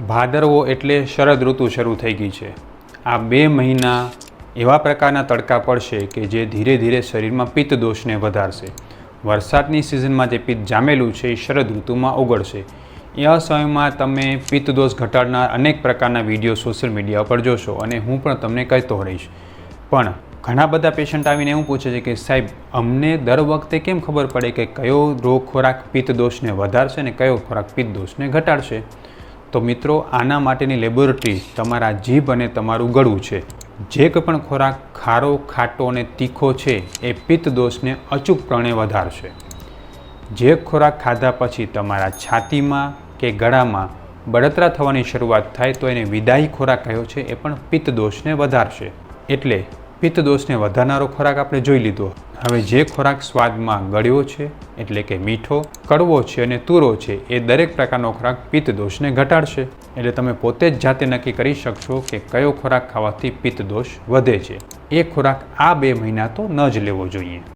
ભાદરવો એટલે શરદ ઋતુ શરૂ થઈ ગઈ છે। આ 2 મહિના એવા પ્રકારના તડકા પડશે કે જે ધીરે ધીરે શરીરમાં પિત્ત દોષને વધારશે। વરસાદની સિઝનમાં જે પિત્ત જામેલું છે એ શરદ ઋતુમાં ઓગળશે। એ સમયમાં તમે પિત્ત દોષ ઘટાડનાર અનેક પ્રકારના વિડીયો સોશિયલ મીડિયા પર જોશો અને હું પણ તમને કહેતો રહીશ। પણ ઘણા બધા પેશન્ટ આવીને એવું પૂછે છે કે સાહેબ, અમને દર વખતે કેમ ખબર પડે કે કયો ખોરાક પિત્ત દોષને વધારશે અને કયો ખોરાક પિત્ત દોષને ઘટાડશે? તો મિત્રો, આના માટેની લેબોરેટરી તમારા જીભ અને તમારું ગળું છે। જે કોઈ પણ ખોરાક ખારો, ખાટો અને તીખો છે એ પિત્ત દોષને અચૂકપણે વધારશે। જે ખોરાક ખાધા પછી તમારા છાતીમાં કે ગળામાં બળતરા થવાની શરૂઆત થાય તો એને વિદાયી ખોરાક કહ્યો છે, એ પણ પિત્ત દોષને વધારશે। એટલે પિત્ત દોષને વધારનારો ખોરાક આપણે જોઈ લીધો। હવે જે ખોરાક સ્વાદમાં ગળ્યો છે એટલે કે મીઠો, કડવો છે અને તુરો છે, એ દરેક પ્રકારનો ખોરાક પિત્ત દોષને ઘટાડશે। એટલે તમે પોતે જ જાતે નક્કી કરી શકશો કે કયો ખોરાક ખાવાથી પિત્ત દોષ વધે છે। એ ખોરાક આ 2 મહિના તો ન જ લેવો જોઈએ।